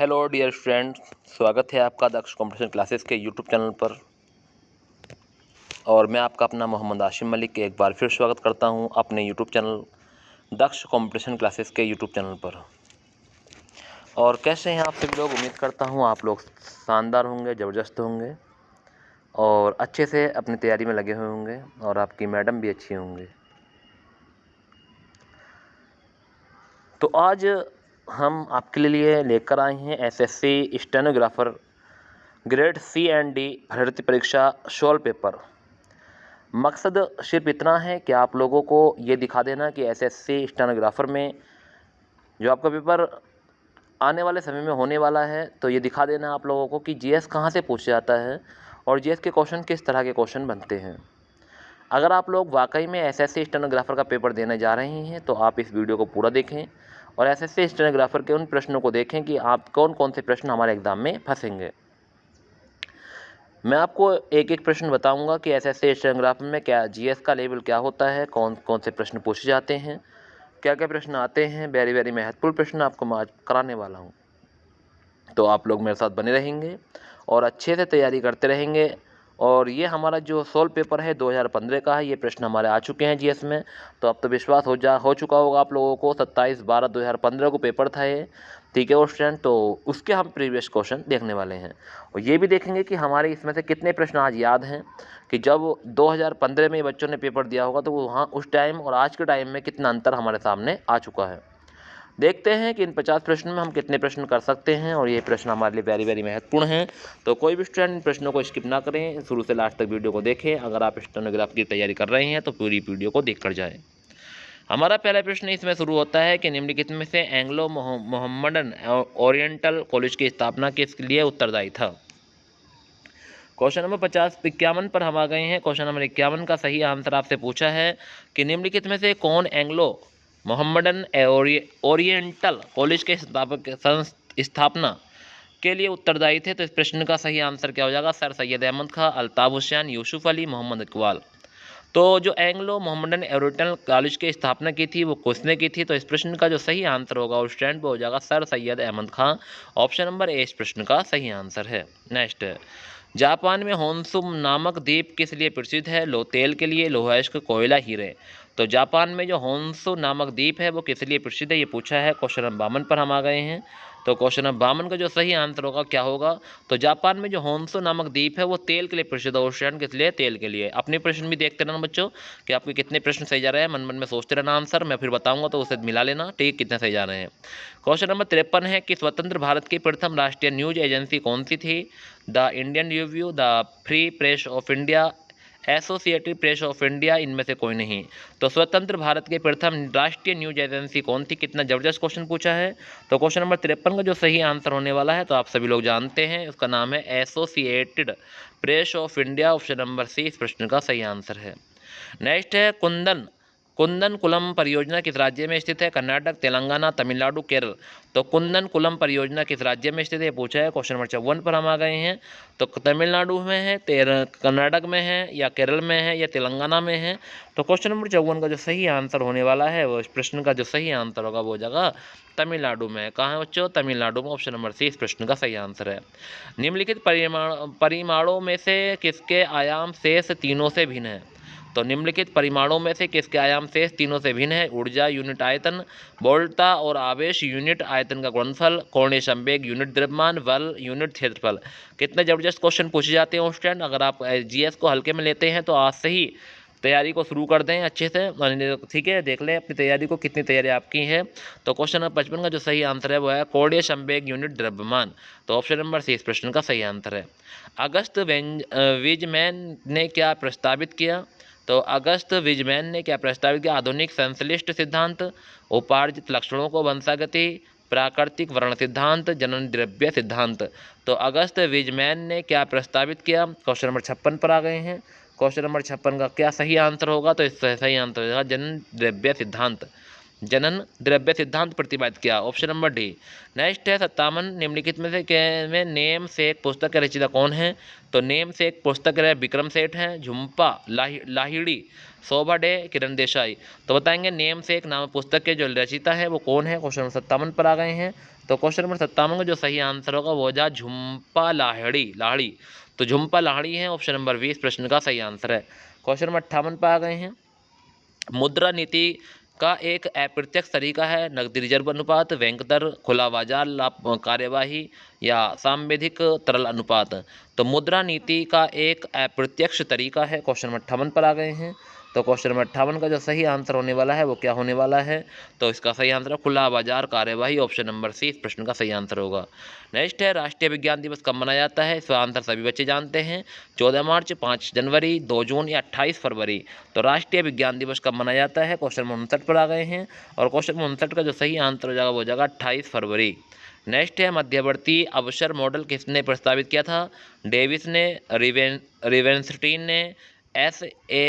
Hello dear student, स्वागत है आपका दक्ष कंपटीशन क्लासेस के यूट्यूब चैनल पर। और मैं आपका अपना मोहम्मद आशिम मलिक एक बार फिर स्वागत करता हूं अपने यूट्यूब चैनल दक्ष कंपटीशन क्लासेस के यूट्यूब चैनल पर। और कैसे हैं आप सभी लोग? उम्मीद करता हूं आप लोग शानदार होंगे, ज़बरदस्त होंगे और अच्छे से अपनी तैयारी में लगे हुए होंगे और आपकी मैडम भी अच्छी होंगे। तो आज हम आपके लिए लेकर आए हैं SSC stenographer grade C and D भर्ती परीक्षा सॉल्व पेपर। मकसद सिर्फ इतना है कि आप लोगों को ये दिखा देना कि एसएससी स्टेनोग्राफर में जो आपका पेपर आने वाले समय में होने वाला है, तो ये दिखा देना आप लोगों को कि जीएस कहाँ से पूछा जाता है और जीएस के क्वेश्चन किस तरह के क्वेश्चन बनते हैं। अगर आप लोग वाकई में एसएससी स्टेनोग्राफर का पेपर देने जा रहे हैं तो आप इस वीडियो को पूरा देखें और एसएससी स्टेनोग्राफर के उन प्रश्नों को देखें कि आप कौन कौन से प्रश्न हमारे एग्ज़ाम में फंसेंगे। मैं आपको एक एक प्रश्न बताऊंगा कि एसएससी स्टेनोग्राफर में क्या जीएस का लेवल क्या होता है, कौन कौन से प्रश्न पूछे जाते हैं, क्या क्या प्रश्न आते हैं। वेरी वेरी महत्वपूर्ण प्रश्न आपको मैं आज कराने वाला हूं, तो आप लोग मेरे साथ बने रहेंगे और अच्छे से तैयारी करते रहेंगे। और ये हमारा जो सॉल्व पेपर है 2015 का है, ये प्रश्न हमारे आ चुके हैं जीएस में। तो अब तो विश्वास हो चुका होगा आप लोगों को, 27/12/2015 को पेपर था ये, ठीक है वो स्टूडेंट। तो उसके हम प्रीवियस क्वेश्चन देखने वाले हैं और ये भी देखेंगे कि हमारे इसमें से कितने प्रश्न आज याद हैं कि जब 2015 में बच्चों ने पेपर दिया होगा तो वहाँ उस टाइम और आज के टाइम में कितना अंतर हमारे सामने आ चुका है। देखते हैं कि इन 50 प्रश्न में हम कितने प्रश्न कर सकते हैं और ये प्रश्न हमारे लिए वेरी वेरी महत्वपूर्ण हैं। तो कोई भी स्टूडेंट इन प्रश्नों को स्किप ना करें, शुरू से लास्ट तक वीडियो को देखें। अगर आप स्टेनोग्राफ की तैयारी कर रहे हैं तो पूरी वीडियो को देख कर जाएं। हमारा पहला प्रश्न इसमें शुरू होता है कि निम्नलिखित में से एंग्लो मोहम्मडन ओरिएंटल कॉलेज की स्थापना किसके लिए उत्तरदायी था। क्वेश्चन नंबर 51 पर हम आ गए हैं। क्वेश्चन नंबर 51 का सही आंसर आपसे पूछा है कि निम्नलिखित में से कौन एंग्लो मोहम्मडन ओरिएंटल कॉलेज के स्थापना के लिए उत्तरदायी थे। तो इस प्रश्न का सही आंसर क्या हो जाएगा? सर सैयद अहमद खां, अल्ताफ हुसैन, यूसुफ अली, मोहम्मद इकबाल। तो जो एंग्लो मोहम्मडन ओरिएंटल कॉलेज की स्थापना की थी वो किसने की थी? तो इस प्रश्न का जो सही आंसर होगा उस स्टैंड पर हो जाएगा sir Syed Ahmad Khan. Option number A इस प्रश्न का सही आंसर है। नेक्स्ट, जापान में होन्शु नामक द्वीप किस लिए प्रसिद्ध है? तेल के लिए, लोहा इश्क, कोयला, हीरे। तो जापान में जो होन्शु नामक द्वीप है वो किस लिए प्रसिद्ध है, ये पूछा है। क्वेश्चन नंबर 52 पर हम आ गए हैं। तो क्वेश्चन नंबर 52 का जो सही आंसर होगा क्या होगा? तो जापान में जो होन्शु नामक द्वीप है वो तेल के लिए प्रसिद्ध है। ओशियन किस लिए? तेल के लिए। अपने प्रश्न भी देखते रहना बच्चों कि आपके कितने प्रश्न सही जा रहे हैं, मन मन में सोचते रहना आंसर, मैं फिर बताऊंगा तो उसे मिला लेना, ठीक, कितने सही जा रहे हैं। क्वेश्चन नंबर 53 है कि स्वतंत्र भारत की प्रथम राष्ट्रीय न्यूज एजेंसी कौन सी थी? The Indian review, the free press of India, associated Press of India, इनमें से कोई नहीं। तो स्वतंत्र भारत के प्रथम राष्ट्रीय न्यूज एजेंसी कौन थी? कितना जबरदस्त क्वेश्चन पूछा है। तो क्वेश्चन नंबर 53 का जो सही आंसर होने वाला है तो आप सभी लोग जानते हैं, उसका नाम है Associated Press of India. Option number C इस प्रश्न का सही आंसर है। नेक्स्ट है कुंदन कुलम परियोजना किस राज्य में स्थित है? कर्नाटक, तेलंगाना, तमिलनाडु, केरल। तो कुंदन कुलम परियोजना किस राज्य में स्थित है पूछा है। क्वेश्चन नंबर 54 पर हम आ गए हैं। तो तमिलनाडु में है, कर्नाटक में है, या केरल में है, या तेलंगाना में है। तो क्वेश्चन नंबर 54 का जो सही आंसर होने वाला है वो इस प्रश्न का जो सही आंसर होगा वो जगह तमिलनाडु में। कहाँ है बच्चों? तमिलनाडु में। ऑप्शन नंबर सी इस प्रश्न का सही आंसर है। निम्नलिखित परिमाणों में से किसके आयाम शेष तीनों से भिन्न है? तो निम्नलिखित परिमाणों में से किसके आयाम शेष तीनों से भिन्न है? ऊर्जा यूनिट आयतन, वोल्टता और आवेश यूनिट आयतन का गुणनफल, कोणीय संवेग यूनिट द्रव्यमान, बल यूनिट क्षेत्रफल। कितने जबरदस्त क्वेश्चन पूछे जाते हैं स्टूडेंट। अगर आप जीएस को हल्के में लेते हैं तो आज से ही तैयारी को शुरू कर दें अच्छे से, ठीक है। देख लें अपनी तैयारी को, कितनी तैयारी आपकी है। तो क्वेश्चन नंबर 55 का जो सही आंसर है वो है कोणीय संवेग यूनिट द्रव्यमान। तो ऑप्शन नंबर सी इस प्रश्न का सही आंसर है। अगस्त वीजमैन ने क्या प्रस्तावित किया? तो अगस्त वीजमैन ने क्या प्रस्तावित किया? आधुनिक संश्लिष्ट सिद्धांत, उपार्जित लक्षणों को वंशागति, प्राकृतिक वर्ण सिद्धांत, जनन द्रव्य सिद्धांत। तो अगस्त वीजमैन ने क्या प्रस्तावित किया? क्वेश्चन नंबर 56 पर आ गए हैं। क्वेश्चन नंबर 56 का क्या सही आंसर होगा? तो इसका सही आंसर होगा जनन द्रव्य सिद्धांत प्रतिपादित किया। Option number D. नेक्स्ट है 57, निम्नलिखित में से में नेम से एक पुस्तक के रचयिता कौन है? तो नेम से एक पुस्तक है विक्रम सेठ हैं, झुम्पा लाहिड़ी, शोभा डे, किरण देसाई। तो बताएंगे नेम से एक नाम पुस्तक के जो रचयिता है वो कौन है। क्वेश्चन 57 पर आ गए हैं। तो क्वेश्चन नंबर 57 का जो सही आंसर होगा वो हो जाए झुम्पा लाहिड़ी लाहिड़ी। तो झुम्पा लाहिड़ी है ऑप्शन नंबर 20 प्रश्न का सही आंसर है। क्वेश्चन नंबर 58 पर आ गए हैं। मुद्रा नीति का एक अप्रत्यक्ष तरीका है नकदी रिजर्व अनुपात, बैंक दर, खुला बाजार लाभ कार्यवाही या सांविधिक तरल अनुपात। तो मुद्रा नीति का एक अप्रत्यक्ष तरीका है, क्वेश्चन नंबर 58 पर आ गए हैं। तो क्वेश्चन नंबर 58 का जो सही आंसर होने वाला है वो क्या होने वाला है, तो इसका सही आंसर है खुला बाजार कार्यवाही, ऑप्शन नंबर सी इस प्रश्न का सही आंसर होगा। नेक्स्ट है राष्ट्रीय विज्ञान दिवस कब मनाया जाता है, इसका आंसर सभी बच्चे जानते हैं, 14 मार्च, 5 जनवरी, 2 जून या 28 फरवरी। तो राष्ट्रीय विज्ञान दिवस कब मनाया जाता है, क्वेश्चन नंबर 59 पर आ गए हैं। और क्वेश्चन नंबर 59 का जो सही आंसर हो जाएगा वो हो जाएगा 28 फरवरी। नेक्स्ट है मध्यवर्ती अवसर मॉडल किसने प्रस्तावित किया था, डेविस ने, रिवेंस्टीन ने, S.A.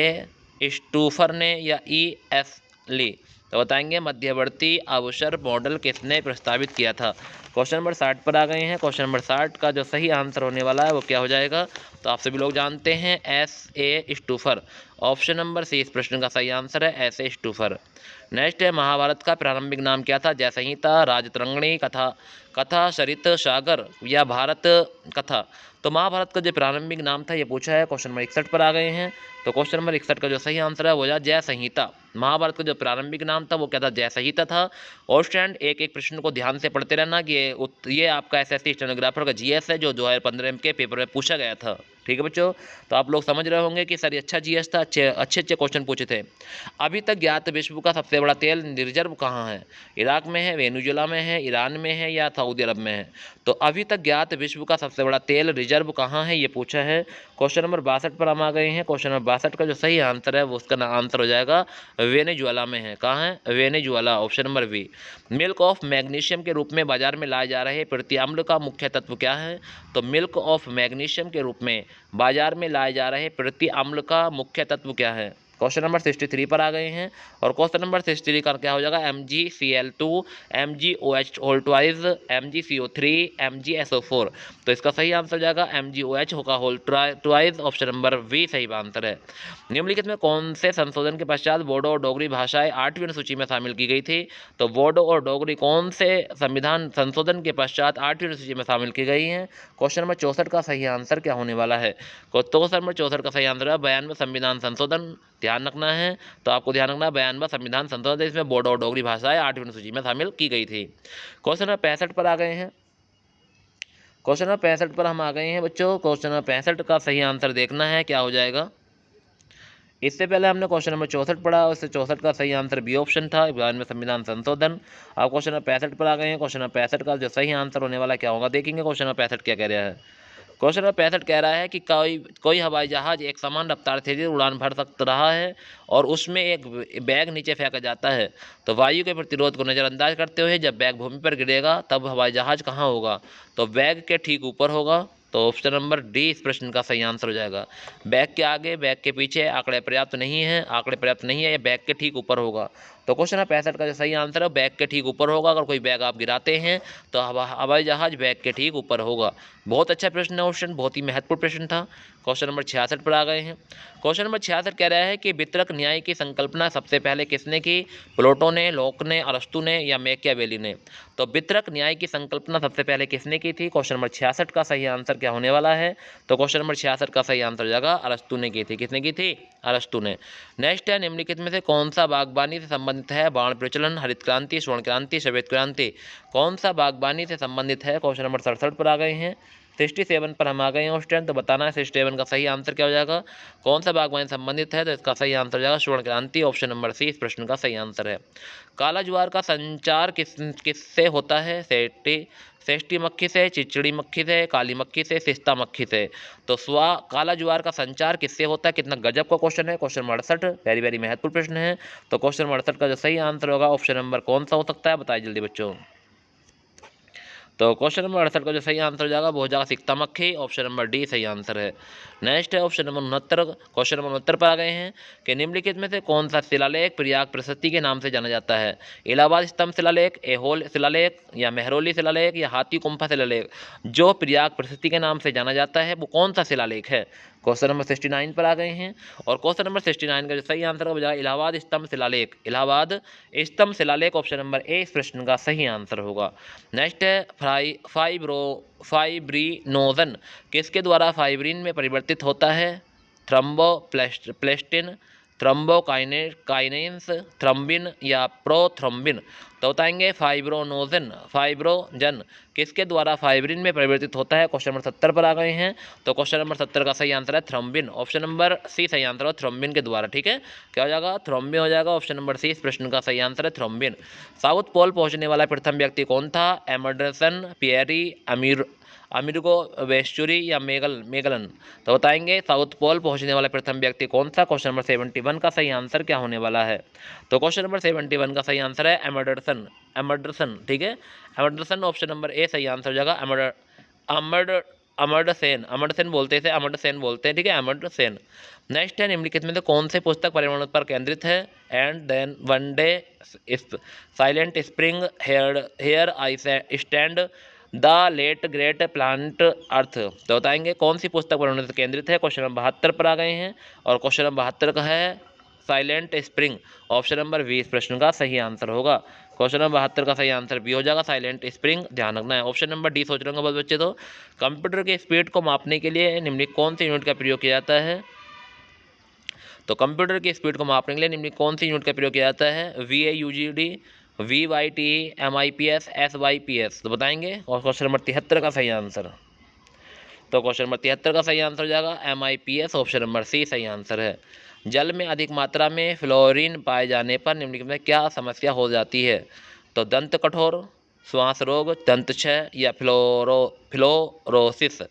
स्टूफर ने या E.S. ली। तो बताएंगे मध्यवर्ती अवसर मॉडल किसने प्रस्तावित किया था। क्वेश्चन नंबर 60 पर आ गए हैं। क्वेश्चन नंबर 60 का जो सही आंसर होने वाला है वो क्या हो जाएगा, तो आप सभी लोग जानते हैं S.A. स्टूफर, ऑप्शन नंबर सी इस प्रश्न का सही आंसर है S.A. स्टूफर। नेक्स्ट है महाभारत का प्रारंभिक नाम क्या था, जय संहिता, राजतरंगिणी, कथा सरित सागर या भारत कथा। तो महाभारत का जो प्रारंभिक नाम था ये पूछा है, क्वेश्चन नंबर 61 पर आ गए हैं। तो क्वेश्चन नंबर 61 का जो सही आंसर है वो जय संहिता। महाभारत का जो प्रारंभिक नाम था वो क्या था, जय संहिता था। और स्टूडेंट एक एक प्रश्न को ध्यान से पढ़ते रहना कि ये आपका एसएससी स्टेनोग्राफर का जीएस है जो 2015 के पेपर में पूछा गया था। ठीक है बच्चों, तो आप लोग समझ रहे होंगे कि सर ये अच्छा जीएस था, अच्छे क्वेश्चन पूछे थे। अभी तक ज्ञात विश्व का सबसे बड़ा तेल रिजर्व कहाँ है, इराक में है, वेनेजुएला में है, ईरान में है या सऊदी अरब में है। तो अभी तक ज्ञात विश्व का सबसे बड़ा तेल रिजर्व कहाँ है ये पूछा है। क्वेश्चन नंबर 62 पर हम आ गए हैं। क्वेश्चन नंबर 62 का जो सही आंसर है वो उसका आंसर हो जाएगा वेनेजुएला में है। कहाँ है, Venezuela, option number B. Milk of magnesium के रूप में बाजार में लाए जा रहे प्रतिअम्ल का मुख्य तत्व क्या है, तो मिल्क ऑफ मैग्नीशियम के रूप में बाजार में लाए जा रहे प्रतिअम्ल का मुख्य तत्व क्या है। क्वेश्चन नंबर 63 पर आ गए हैं। और क्वेश्चन नंबर 63 का क्या हो जाएगा, MgCl2, MgOH whole twice, MgCO3, MgSO4। तो इसका सही आंसर हो जाएगा MgOH होगा whole twice, option number B सही आंसर है। निम्नलिखित में कौन से संशोधन के पश्चात बोडो और डोगरी भाषाएं 8वीं अनुसूची में शामिल की गई थी, तो बोडो और डोगरी कौन से संविधान संशोधन के पश्चात 8वीं अनुसूची में शामिल की गई हैं। क्वेश्चन नंबर 64 का सही आंसर क्या होने वाला है, तो क्वेश्चन नंबर 64 का सही आंसर है 92वां संविधान संशोधन। ध्यान रखना है, तो आपको ध्यान रखना है 92वां संविधान संशोधन, इसमें बोडो और डोगरी भाषाएं 8वीं अनुसूची में शामिल की गई थी। क्वेश्चन नंबर 65 पर आ गए हैं। क्वेश्चन नंबर 65 पर हम आ गए हैं बच्चों। क्वेश्चन नंबर 65 का सही आंसर देखना है क्या हो जाएगा। इससे पहले हमने क्वेश्चन नंबर 64 पढ़ा, उससे 64 का सही आंसर बी ऑप्शन था, 92वें संविधान संशोधन। अब क्वेश्चन नंबर 65 पर आ गए हैं। क्वेश्चन नंबर 65 का जो सही आंसर होने वाला क्या होगा देखेंगे। क्वेश्चन नंबर 65 क्या कह रहा है, क्वेश्चन नंबर 65 कह रहा है कि कोई हवाई जहाज एक समान रफ्तार से उड़ान भर सकता रहा है और उसमें एक बैग नीचे फेंका जाता है, तो वायु के प्रतिरोध को नज़रअंदाज करते हुए जब बैग भूमि पर गिरेगा तब हवाई जहाज कहाँ होगा, तो बैग के ठीक ऊपर होगा। तो ऑप्शन नंबर डी इस प्रश्न का सही आंसर हो जाएगा। बैग के आगे, बैग के पीछे आंकड़े पर्याप्त नहीं है, आंकड़े पर्याप्त नहीं है, या बैग के ठीक ऊपर होगा। तो क्वेश्चन नंबर 65 का जो सही आंसर है बैग के ठीक ऊपर होगा। अगर कोई बैग आप गिराते हैं तो हवाई जहाज बैग के ठीक ऊपर होगा। बहुत अच्छा प्रश्न है ऑप्शन, बहुत ही महत्वपूर्ण प्रश्न था। क्वेश्चन नंबर 66 पर आ गए हैं। क्वेश्चन नंबर 66 कह रहा है कि वितरक न्याय की संकल्पना सबसे पहले किसने की, प्लेटो ने, लोक ने, अरस्तु ने या मैकियावेली ने। तो वितरक न्याय की संकल्पना सबसे पहले किसने की थी, क्वेश्चन नंबर 66 का सही आंसर क्या होने वाला है, तो क्वेश्चन नंबर 66 का सही आंसर हो जाएगा अरस्तु ने की थी। किसने की थी, अरस्तु ने। नेक्स्ट है निम्नलिखित में से कौन सा बागवानी से संबंधित है, बाण प्रचलन, हरित क्रांति, स्वर्ण क्रांति, श्वेत क्रांति। कौन सा बागवानी से संबंधित है, क्वेश्चन नंबर 67 पर आ गए हैं। 67 पर हम आ गए हैं उस टाइम, तो बताना है 67 का सही आंसर क्या हो जाएगा, कौन सा बागवानी संबंधित है, तो इसका सही आंसर हो जाएगा स्वर्ण क्रांति, ऑप्शन नंबर सी इस प्रश्न का सही आंसर है। काला ज्वार का संचार किससे होता है, सेष्टी मक्खी से, चिचड़ी मक्खी से, काली मक्खी से, सिस्ता मक्खी से। तो काला ज्वार का संचार किससे होता है, कितना गजब का क्वेश्चन है, क्वेश्चन नंबर 68, वेरी वेरी महत्वपूर्ण प्रश्न है। तो क्वेश्चन नंबर 68 का जो सही आंसर होगा ऑप्शन नंबर कौन सा हो सकता है, बताइए जल्दी बच्चों। तो क्वेश्चन नंबर 68 का जो सही आंसर हो जाएगा वो हो जाएगा सिकता मक्खी, ऑप्शन नंबर डी सही आंसर है। नेक्स्ट है ऑप्शन नंबर 69, क्वेश्चन नंबर 69 पर आ गए हैं कि निम्नलिखित में से कौन सा शिलालेख प्रयाग प्रशस्ति के नाम से जाना जाता है? इलाहाबाद स्तंभ शिलालेख, एहोल शिलालेख, या मेहरौली शिलालेख, या हाथी गुम्फा शिलालेख। जो प्रयाग प्रशस्ति के नाम से जाना जाता है वो कौन सा शिलालेख है? क्वेश्चन नंबर 69 पर आ गए हैं और क्वेश्चन नंबर 69 का जो सही आंसर हो जाएगा इलाहाबाद स्तंभ शिलालेख, इलाहाबाद स्तंभ शिलालेख, ऑप्शन नंबर ए इस प्रश्न का सही आंसर होगा। नेक्स्ट है फाइब्रिनोजन किसके द्वारा फाइब्रिन में परिवर्तित होता है? थ्रोम्बोप्लास्टिन, थ्रोम्बोकाइनेंस, थ्रोम्बिन, या प्रोथ्रोम्बिन। तो बताएंगे फाइब्रोजन किसके द्वारा फाइब्रिन में परिवर्तित होता है? क्वेश्चन नंबर 70 पर आ गए हैं। तो क्वेश्चन नंबर 70 का सही आंसर है थ्रोम्बिन, ऑप्शन नंबर सी सही आंसर है थ्रोम्बिन के द्वारा। ठीक है, क्या हो जाएगा? थ्रोम्बिन हो जाएगा, ऑप्शन नंबर सी इस प्रश्न का सही आंसर है थ्रोम्बिन। साउथ पोल पहुंचने वाला प्रथम व्यक्ति कौन था? एमर्सन, पियरी, अमेरिगो वेस्चुरी, या मेगलन। तो बताएंगे साउथ पोल पहुंचने वाला प्रथम व्यक्ति कौन सा? क्वेश्चन नंबर 71 का सही आंसर क्या होने वाला है? तो क्वेश्चन नंबर 71 का सही आंसर है एमर्सन। ठीक है, एमर्सन ऑप्शन नंबर ए सही आंसर हो जाएगा। अमर्त्यसेन बोलते हैं, अमर्त्यसेन बोलते हैं। ठीक है, अमर्त्यसेन। नेक्स्ट है निम्नलिखित में से कौन सी पुस्तक पर्यावरण पर केंद्रित है? And then one day, silent spring, here I stand, the late great planet earth. तो बताएंगे कौन सी पुस्तक पर्यावरण पर केंद्रित है? क्वेश्चन नंबर 72 पर आ गए हैं और क्वेश्चन नंबर 72 का है साइलेंट स्प्रिंग, ऑप्शन नंबर 20 प्रश्न का सही आंसर होगा। क्वेश्चन नंबर 72 का सही आंसर भी हो जाएगा साइलेंट स्प्रिंग, ध्यान रखना है। ऑप्शन नंबर डी सोच रहे होंगे बहुत बच्चे। तो कंप्यूटर की स्पीड को मापने के लिए निम्नलिखित कौन सी यूनिट का प्रयोग किया जाता है? तो कंप्यूटर की स्पीड को मापने के लिए निम्नलिखित कौन सी यूनिट का प्रयोग किया जाता है? VAUGD, VYT, MIPS, SYPS। तो बताएंगे और क्वेश्चन नंबर 73 का सही आंसर। तो क्वेश्चन नंबर 73 का सही आंसर हो जाएगा MIPS, ऑप्शन नंबर सी सही आंसर है। जल में अधिक मात्रा में फ्लोरीन पाए जाने पर निम्नलिखित में क्या समस्या हो जाती है? तो दंत कठोर, श्वास रोग, दंत क्षय, या फ्लोरोसिस।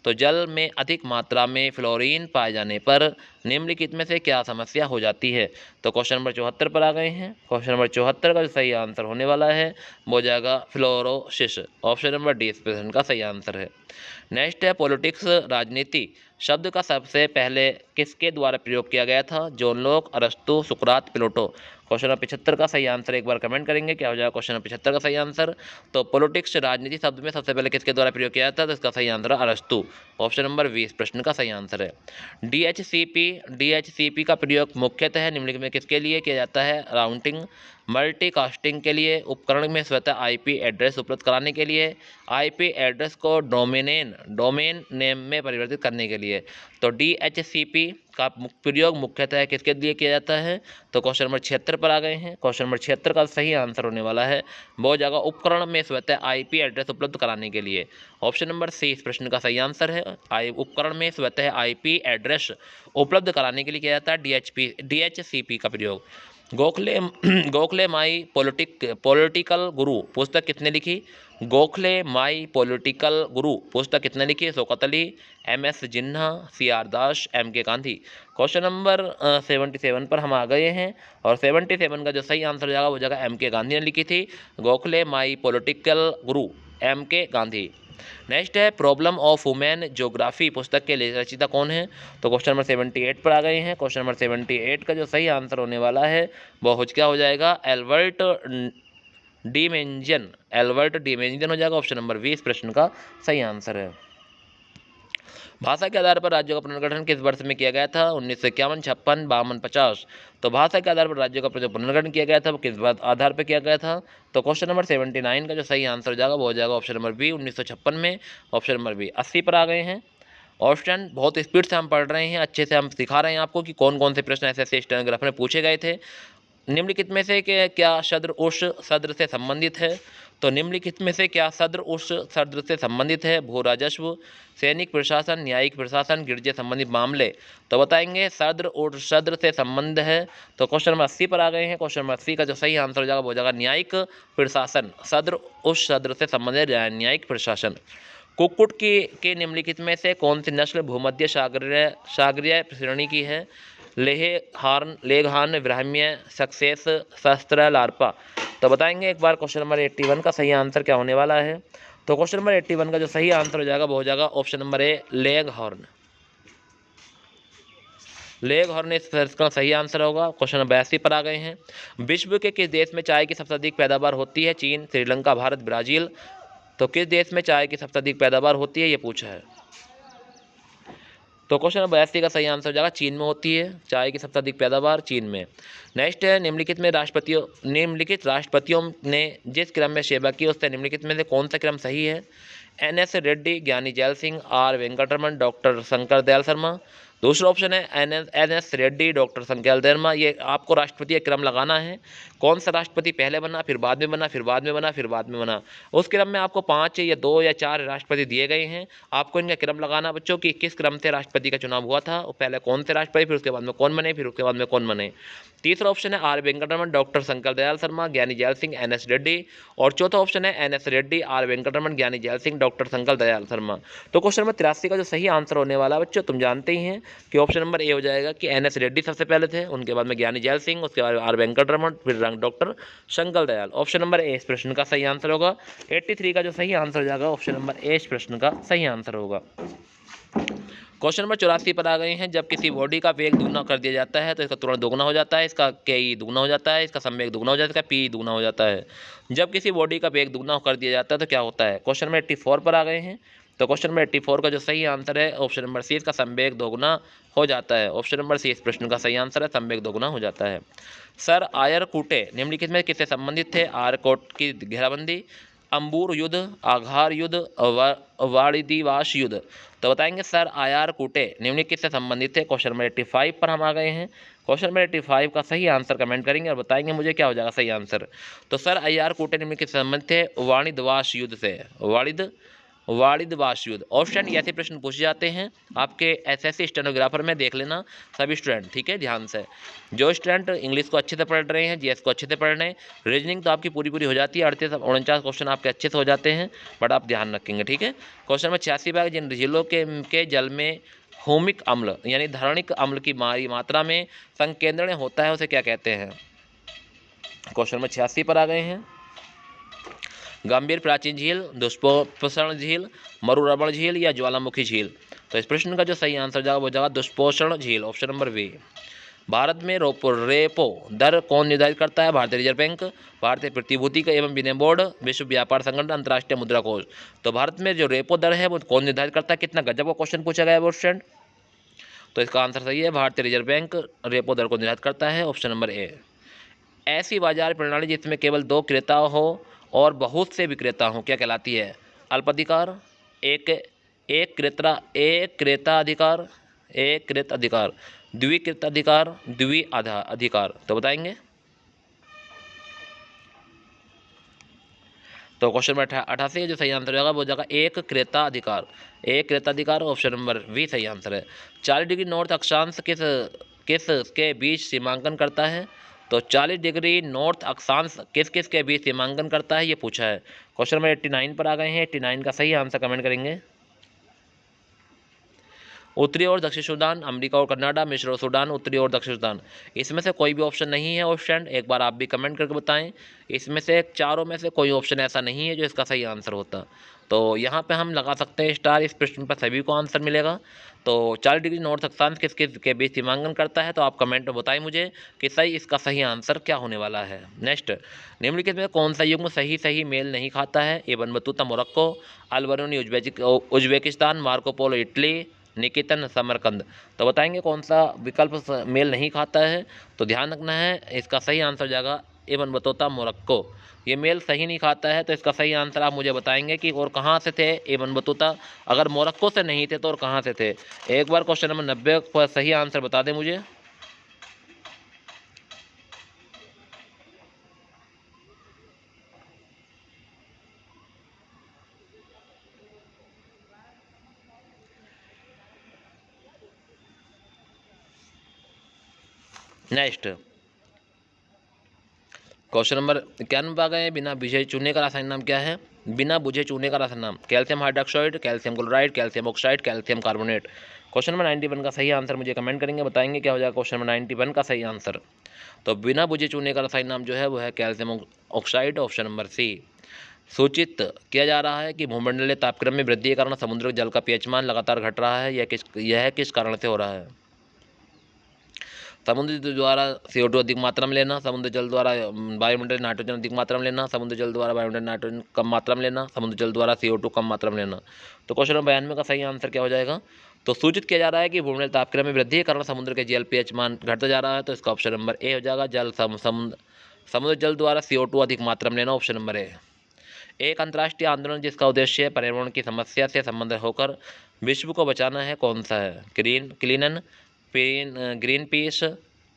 तो जल में अधिक मात्रा में फ्लोरीन पाए जाने पर निम्नलिखित में से क्या समस्या हो जाती है? तो क्वेश्चन नंबर 74 पर आ गए हैं। क्वेश्चन नंबर 74 का जो सही आंसर होने वाला है वो हो जाएगा फ्लोरोसिस, ऑप्शन नंबर डी इस प्रश्न का सही आंसर है। नेक्स्ट है पॉलिटिक्स, राजनीति शब्द का सबसे पहले किसके द्वारा प्रयोग किया गया था? जॉन लॉक, अरस्तु, सुकरात, प्लेटो। क्वेश्चन नंबर 75 का सही आंसर एक बार कमेंट करेंगे, क्या हो जाएगा क्वेश्चन नंबर 75 का सही आंसर? तो पॉलिटिक्स राजनीति शब्द में सबसे पहले किसके द्वारा प्रयोग किया जाता है? तो इसका सही आंसर है अरस्तु, ऑप्शन नंबर 20 प्रश्न का सही आंसर है। DHCP का प्रयोग मुख्यतः निम्नलिखित में किसके लिए किया जाता है? राउटिंग, मल्टीकास्टिंग के लिए, उपकरण में स्वतः IP एड्रेस उपलब्ध कराने के लिए, IP एड्रेस को डोमेन नेम में परिवर्तित करने के लिए। तो DHCP का प्रयोग मुख्यतः किसके लिए किया जाता है? तो क्वेश्चन नंबर 76 पर आ गए हैं। क्वेश्चन नंबर 76 का सही आंसर होने वाला है वो जगह उपकरण में स्वतः IP एड्रेस उपलब्ध कराने के लिए, ऑप्शन नंबर सी इस प्रश्न का सही आंसर है। उपकरण में स्वतः IP एड्रेस उपलब्ध कराने के लिए किया जाता है DHCP का प्रयोग। गोखले माई पॉलिटिकल गुरु पुस्तक किसने लिखी? गोखले माई पॉलिटिकल गुरु पुस्तक किसने लिखी? शौकत अली, MS जिन्ना, CR दास, MK गांधी। क्वेश्चन नंबर 77 पर हम आ गए हैं और 77 का जो सही आंसर हो जाएगा वो जगह MK गांधी ने लिखी थी। Gokhale my political Guru MK Gandhi. Next है प्रॉब्लम ऑफ वुमेन ज्योग्राफी पुस्तक के रचयिता कौन है? तो क्वेश्चन नंबर 78 पर आ गए हैं। क्वेश्चन नंबर 78 का जो सही आंसर होने वाला है वो क्या हो जाएगा? एल्बर्ट डिमेंजियन हो जाएगा, ऑप्शन नंबर 20 प्रश्न का सही आंसर है। भाषा के आधार पर राज्यों का पुनर्गठन किस वर्ष में किया गया था? 1951, 56, 52, 50। तो भाषा के आधार पर राज्यों का जो पुनर्गठन किया गया था वो किस आधार पर किया गया था? तो क्वेश्चन नंबर 79 का जो सही आंसर हो जाएगा वो हो जाएगा ऑप्शन नंबर बी 1956 में, ऑप्शन नंबर बी। 80 पर आ गए हैं। ऑप्शन बहुत स्पीड से हम पढ़ रहे हैं, अच्छे से हम सिखा रहे हैं आपको कि कौन कौन से प्रश्न ऐसे स्टेनोग्राफर में पूछे गए थे। निम्नलिखित में से क्या सद्र उस सद्र से संबंधित है? तो निम्नलिखित में से क्या सद्र उस सद्र से संबंधित है? भू राजस्व, सैनिक प्रशासन, न्यायिक प्रशासन, गिरजे संबंधित मामले। तो बताएंगे सद्र और सद्र से संबंध है। तो क्वेश्चन नंबर 80 पर आ गए हैं। क्वेश्चन नंबर 80 का जो सही आंसर हो जाएगा वो हो जाएगा न्यायिक प्रशासन। सद्र उस सद्र से संबंधित न्यायिक प्रशासन। कुक्कुट के निम्नलिखित में से कौन सी नस्ल भूमध्य सागरीय श्रेणी की है? लेघहार्न, ब्राह्म्य, सक्सेस, शस्त्र, लार्पा। तो बताएंगे एक बार क्वेश्चन नंबर 81 का सही आंसर क्या होने वाला है? तो क्वेश्चन नंबर 81 का जो सही आंसर हो जाएगा वो हो जाएगा ऑप्शन नंबर ए, लेग हॉर्न। लेग हॉर्न इस प्रश्न का सही आंसर होगा। क्वेश्चन नंबर 82 पर आ गए हैं। विश्व के किस देश में चाय की सबसे अधिक पैदावार होती है? चीन, श्रीलंका, भारत, ब्राजील। तो किस देश में चाय की सबसे अधिक पैदावार होती है, ये पूछा है। तो क्वेश्चन नंबर 82 का सही आंसर हो जाएगा चीन में होती है चाय की सबसे अधिक पैदावार, चीन में। नेक्स्ट है, निम्नलिखित राष्ट्रपतियों ने जिस क्रम में सेवा की उससे निम्नलिखित में से कौन सा क्रम सही है? NS रेड्डी, ज्ञानी gel Singh, R Venkataraman, doctor Shankar Dayal Sharma. दूसरा ऑप्शन है NS रेड्डी, डॉक्टर शंकर दयाल शर्मा। ये आपको राष्ट्रपति का क्रम लगाना है, कौन सा राष्ट्रपति पहले बना, फिर बाद में बना, फिर बाद में बना, फिर बाद में बना। उस क्रम में आपको 5 या 2 या 4 राष्ट्रपति दिए गए हैं, आपको इनका क्रम लगाना बच्चों कि किस क्रम से राष्ट्रपति का चुनाव हुआ था, और पहले कौन से राष्ट्रपति, फिर उसके बाद में कौन बने, फिर उसके बाद में कौन बने। तीसरा ऑप्शन है R वेंकटरमन, डॉक्टर शंकर दयाल शर्मा, ज्ञानी जैल सिंह, NS रेड्डी। और चौथा ऑप्शन है NS रेड्डी, R वेंकटरमन, ज्ञानी जैल सिंह, डॉक्टर शंकर दयाल शर्मा। तो क्वेश्चन नंबर 83 का जो सही आंसर होने वाला है बच्चों, तुम जानते ही हैं कि ऑप्शन नंबर ए हो जाएगा कि NS रेड्डी सबसे पहले थे, उनके बाद में ज्ञानी जैल सिंह, उसके बाद R वेंकटरमन, फिर doctor Shankar Dayal. Option number A इस प्रश्न का सही आंसर होगा। 83 का जो सही आंसर हो जाएगा ऑप्शन नंबर ए इस प्रश्न का सही आंसर होगा। क्वेश्चन नंबर 84 पर आ गए हैं। जब किसी बॉडी का वेग दुगना कर दिया जाता है तो इसका त्वरण दोगुना हो जाता है, इसका के दुगना हो जाता है, इसका संवेग दुगना हो जाता है, इसका पी दुगना हो जाता है। जब किसी बॉडी का वेग दुगना कर दिया जाता है तो क्या होता है? क्वेश्चन नंबर 84 पर आ गए हैं। तो क्वेश्चन नंबर 84 का जो सही आंसर है ऑप्शन नंबर सी, इसका संवेग दोगुना हो जाता है। ऑप्शन नंबर सी इस प्रश्न का सही आंसर है, संवेग दोगुना हो जाता है। सर आयर कूटे निम्नलिखित में किससे संबंधित थे? आरकोट की घेराबंदी, अंबूर युद्ध, आघार युद्ध, वाड़िदिवास युद्ध। तो बताएंगे सर आयार कूटे निम्नलिखित से संबंधित थे। क्वेश्चन नंबर 85 पर हम आ गए हैं। क्वेश्चन नंबर 85 का सही आंसर कमेंट करेंगे और बताएंगे मुझे क्या हो जाएगा सही आंसर। तो सर आयार कूटे निम्नलिखित से संबंधित थे वाणिदिवास युद्ध से, वाणिदिवास युद्ध। ऑप्शन ऐसे प्रश्न पूछे जाते हैं आपके SSC स्टेनोग्राफर में, देख लेना सभी स्टूडेंट, ठीक है ध्यान से। जो स्टूडेंट इंग्लिश को अच्छे से पढ़ रहे हैं, GS को अच्छे से पढ़ रहे हैं, रीजनिंग तो आपकी पूरी हो जाती है, 38-49 क्वेश्चन आपके अच्छे से हो जाते हैं, बट आप ध्यान रखेंगे, ठीक है। क्वेश्चन नंबर 86 पर जिन झीलों के जल में होमिक अम्ल यानी धारणिक अम्ल की मात्रा में संकेंद्रण होता है उसे क्या कहते हैं? क्वेश्चन नंबर 86 पर आ गए हैं। गंभीर प्राचीन झील, दुष्पोषण झील, मरुरबण झील या ज्वालामुखी झील। तो इस प्रश्न का जो सही आंसर जाएगा वो जाएगा दुष्पोषण झील, ऑप्शन नंबर बी। भारत में रेपो दर कौन निर्धारित करता है? भारतीय रिजर्व बैंक, भारतीय प्रतिभूति एवं विनिमय बोर्ड, विश्व व्यापार संगठन, अंतर्राष्ट्रीय मुद्रा कोष। तो भारत में जो रेपो दर है वो कौन निर्धारित करता है? कितना गजब का क्वेश्चन पूछा गया है वो स्टूडेंट। तो इसका आंसर सही है, भारतीय रिजर्व बैंक रेपो दर को निर्धारित करता है, ऑप्शन नंबर ए। ऐसी बाजार प्रणाली जिसमें केवल 2 क्रेता हो और बहुत से विक्रेता हों क्या कहलाती है? अल्पाधिकार, एक क्रेताधिकार, द्विक्रेताधिकार, अधिकार। तो बताएंगे। तो क्वेश्चन नंबर 88 जो सही आंसर होगा वो जाएगा एक क्रेताधिकार, ऑप्शन नंबर बी सही आंसर है। 40 डिग्री नॉर्थ अक्षांश किस के बीच सीमांकन करता है? तो 40 डिग्री नॉर्थ अक्षांश किस के बीच सीमांकन करता है, ये पूछा है। क्वेश्चन नंबर 89 पर आ गए हैं। 89 का सही आंसर कमेंट करेंगे। उत्तरी और दक्षिण सूडान, अमेरिका और कनाडा, मिस्र और सूडान, उत्तरी और दक्षिण सूडान। इसमें से कोई भी ऑप्शन नहीं है ऑप्शन, एक बार आप भी कमेंट करके बताएं। इसमें से चारों में से कोई ऑप्शन ऐसा नहीं है जो इसका सही आंसर होता। तो यहाँ पे हम लगा सकते हैं स्टार, इस प्रश्न पर सभी को आंसर मिलेगा। तो 40 डिग्री नॉर्थ अक्षांश किस के बीच सीमांकन करता है? तो आप कमेंट में बताएं मुझे कि सही इसका सही आंसर क्या होने वाला है। नेक्स्ट, निम्नलिखित में कौन सा युग्म सही मेल नहीं खाता है? Ibn Battuta Morocco, Al Biruni Uzbekistan, Marco Polo Italy, Nikitin Samarkand. तो बताएंगे कौन सा विकल्प मेल नहीं खाता है। तो ध्यान रखना है, इसका सही आंसर जाएगा इब्न बतूता मोरक्को। ये मेल सही नहीं खाता है, तो इसका सही आंसर आप मुझे बताएंगे कि और कहाँ से थे इब्न बतूता। अगर मोरक्को से नहीं थे तो और कहाँ से थे? एक बार क्वेश्चन नंबर 90 पर सही आंसर बता दें मुझे। नेक्स्ट क्वेश्चन नंबर 91 आ गए। बिना बुझे चूने का रासायनिक नाम क्या है? बिना बुझे चूने का रासायनिक नाम calcium hydroxide, calcium chloride, calcium oxide, calcium carbonate. Question number 91 का सही आंसर मुझे कमेंट करेंगे, बताएंगे क्या हो जाएगा क्वेश्चन नंबर 91 का सही आंसर। तो बिना बुझे चूने का रासायनिक नाम जो है वो है calcium oxide, option number C. सूचित किया जा रहा है कि भूमंडलीय तापक्रम में वृद्धि के कारण समुद्र जल का पीएच मान लगातार घट रहा है। यह किस कारण से हो रहा है? समुद्र जल द्वारा CO2 अधिक मात्रा में लेना, समुद्र जल द्वारा वायुमंडलीय नाइट्रोजन अधिक मात्रा में लेना, समुद्र जल द्वारा वायुमंडलीय नाइट्रोजन कम मात्रा में लेना, समुद्र जल द्वारा CO2 कम मात्रा में लेना। तो क्वेश्चन नंबर 92 का सही आंसर क्या हो जाएगा? तो सूचित किया जा रहा है कि भूमंडलीय तापक्रम में वृद्धि के कारण समुद्र के जल पीएच मान घटता जा रहा है। तो इसका ऑप्शन नंबर ए हो जाएगा। समुद्र जल द्वारा CO2 अधिक मात्रा में लेना, ऑप्शन नंबर ए। एक अंतर्राष्ट्रीय आंदोलन जिसका उद्देश्य पर्यावरण की समस्या से संबंधित होकर विश्व को बचाना है, कौन सा है? Greenpeace,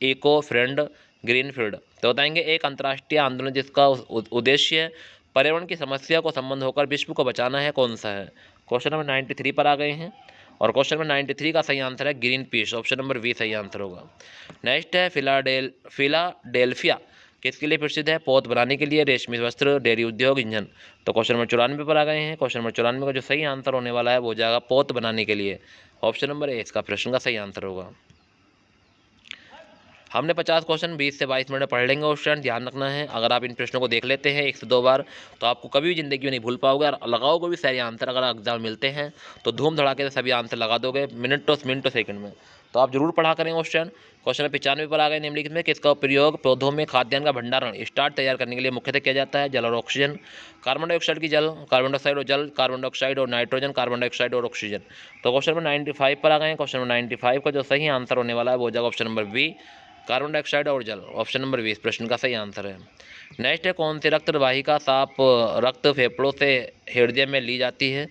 eco friend, greenfield. तो बताएंगे एक अंतर्राष्ट्रीय आंदोलन जिसका उद्देश्य पर्यावरण की समस्या को संबंध होकर विश्व को बचाना है, कौन सा है? क्वेश्चन नंबर 93 पर आ गए हैं और क्वेश्चन नंबर 93 का सही आंसर है Greenpeace, option number B सही आंसर होगा। नेक्स्ट है फिलाडेल्फिया किसके लिए प्रसिद्ध है? पोत बनाने के लिए, रेशमी वस्त्र, डेयरी उद्योग, इंजन। तो क्वेश्चन नंबर 94 पर आ गए हैं। क्वेश्चन नंबर 94 का जो सही आंसर होने वाला है वो हो जाएगा पोत बनाने के लिए, ऑप्शन नंबर ए इसका प्रश्न का सही आंसर होगा। हमने 50 क्वेश्चन 20 से 22 मिनट में पढ़ लेंगे और स्टूडेंट ध्यान रखना है, अगर आप इन प्रश्नों को देख लेते हैं 1 से 2 बार तो आपको कभी भी ज़िंदगी में नहीं भूल पाओगे और लगाओगे भी सारे आंसर। अगर एग्जाम मिलते हैं तो धूम धड़ाके से सभी आंसर लगा दोगे मिनटों सेकंड में। तो आप जरूर पढ़ा करें क्वेश्चन। क्वेश्चन 95 पर आ गए, निम्नलिखित में किसका प्रयोग पौधों में खाद्यान्न का भंडारण स्टार्च तैयार करने के लिए मुख्यतः किया जाता है? जल और ऑक्सीजन, कार्बन डाइऑक्साइड की जल, कार्बन डाइऑक्साइड और जल, कार्बन डाइऑक्साइड और नाइट्रोजन, कार्बन डाइऑक्साइड और ऑक्सीजन। तो क्वेश्चन नंबर 95 पर आ गए हैं। क्वेश्चन नंबर 95 का जो सही आंसर होने वाला है वो हो जाएगा option number B, carbon dioxide और जल, ऑप्शन नंबर 20 प्रश्न का सही आंसर है। नेक्स्ट है कौन सी रक्त वाहिका साफ रक्त फेफड़ों से हृदय में ली जाती है?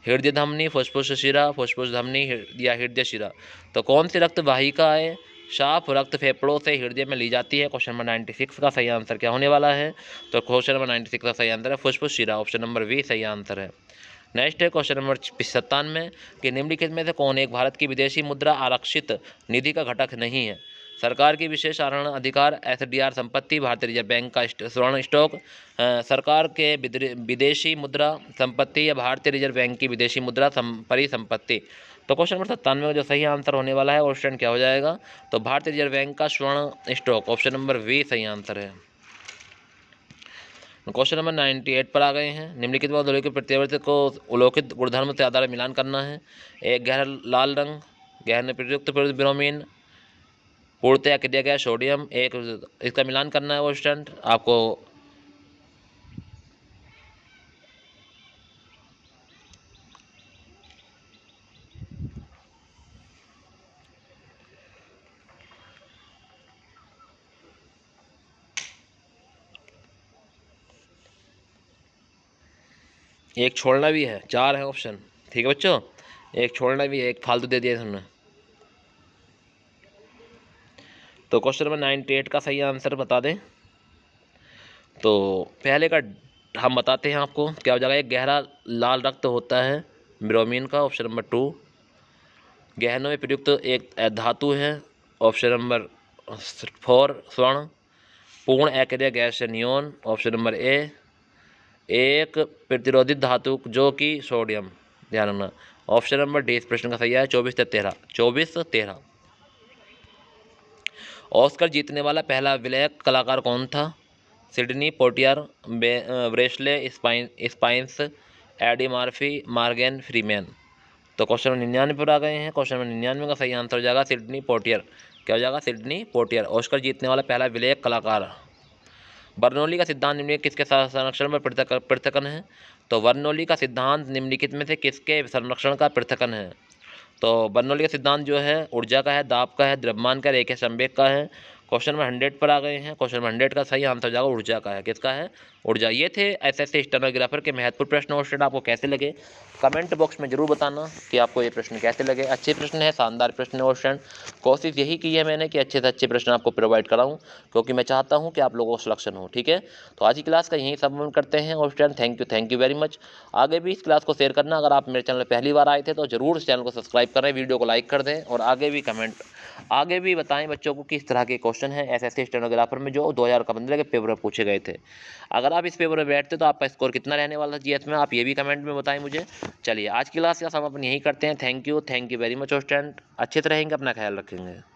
हृदय धमनी, फुफ्फुस शिरा, फुफ्फुस धमनी या हृदय शिरा। तो कौन सी रक्त वाहिका है साफ रक्त फेफड़ों से हृदय में ली जाती है? क्वेश्चन नंबर 96 का सही आंसर क्या होने वाला है? तो क्वेश्चन नंबर 96 का सही आंसर है फुफ्फुस शिरा, ऑप्शन नंबर बी सही आंसर है। नेक्स्ट है क्वेश्चन नंबर 97 कि निम्नलिखित में से कौन एक भारत की विदेशी मुद्रा आरक्षित निधि का घटक नहीं है? सरकार की विशेष आहरण अधिकार, SDR संपत्ति, भारतीय रिजर्व बैंक का स्वर्ण स्टॉक, सरकार के विदेशी मुद्रा संपत्ति या भारतीय रिजर्व बैंक की विदेशी मुद्रा परिसंपत्ति। तो क्वेश्चन नंबर 97 का जो सही आंसर होने वाला है ऑप्शन क्या हो जाएगा? तो भारतीय रिजर्व बैंक का स्वर्ण स्टॉक, ऑप्शन नंबर बी सही आंसर है। क्वेश्चन नंबर 98 पर आ गए हैं। निम्नलिखित में उल्लेखित प्रत्यावर्ती को उल्लेखित गुणधर्म से आधार मिलान करना है। एक गहरा लाल रंग, गहन प्रयुक्त ब्रोमीन, पूर्णतया क्रिया गया सोडियम, एक इसका मिलान करना है वो स्टूडेंट आपको। एक छोड़ना भी है, 4 है ऑप्शन, ठीक है बच्चों, एक छोड़ना भी है, एक फालतू दे दिया हमने। तो क्वेश्चन नंबर 98 का सही आंसर बता दें तो पहले का हम बताते हैं आपको क्या हो जाएगा। एक गहरा लाल रक्त होता है ब्रोमीन का, ऑप्शन नंबर 2। गहनों में प्रयुक्त एक धातु है, ऑप्शन नंबर 4 स्वर्ण। पूर्ण अक्रिय गैस है नियोन, ऑप्शन नंबर ए। एक प्रतिरोधित धातु जो कि सोडियम, ध्यान रखना, ऑप्शन नंबर डी इस प्रश्न का सही है 24 से 13। ऑस्कर जीतने वाला पहला ब्लैक कलाकार कौन था? सिडनी पोटियर, ब्रेसले स्पाइंस, एडी मर्फी, मॉर्गन फ्रीमैन। तो क्वेश्चन नंबर 99 पर आ गए हैं। क्वेश्चन नंबर 99 का सही आंसर हो जाएगा सिडनी पोटियर। क्या हो जाएगा? सिडनी पोटियर, ऑस्कर जीतने वाला पहला ब्लैक कलाकार। बर्नौली का सिद्धांत निम्नलिखित किसके संरक्षण में पृथक्कन है? तो बर्नौली का सिद्धांत निम्नलिखित में से किसके संरक्षण का पृथक्कन है? तो बर्नौली का सिद्धांत जो है ऊर्जा का है, दाब का है, द्रव्यमान का, रेखीय संवेग का है। क्वेश्चन नंबर 100 पर आ गए हैं। क्वेश्चन नंबर 100 का सही आंसर जाएगा ऊर्जा का है। किसका है? ऊर्जा। ये थे एसएससी स्टेनोग्राफर के महत्वपूर्ण प्रश्न और आपको कैसे लगे कमेंट बॉक्स में जरूर बताना कि आपको ये प्रश्न कैसे लगे। अच्छे प्रश्न है, शानदार प्रश्न है और स्टूडेंट कोशिश यही की है मैंने कि अच्छे से अच्छे प्रश्न आपको प्रोवाइड कराऊं क्योंकि मैं चाहता हूं कि आप लोगों को सिलेक्शन हो। ठीक है, तो आज की क्लास का यही संबंध करते हैं और student thank you very much. आगे भी इस क्लास को शेयर करना। अगर आप मेरे चैनल पर पहली बार आए थे तो जरूर इस चैनल को सब्सक्राइब करें, वीडियो को लाइक कर दें और आगे भी बताएं बच्चों को किस तरह के क्वेश्चन है एसएससी स्टेनोग्राफर में जो 2015 के पेपर में पूछे गए थे। अगर आप इस पेपर में बैठते तो आपका स्कोर कितना रहने वाला था जीएस में, आप ये भी कमेंट में बताएं मुझे। चलिए आज की क्लास का समापन यही करते हैं। Thank you very much student. अच्छे से रहेंगे, अपना ख्याल रखेंगे।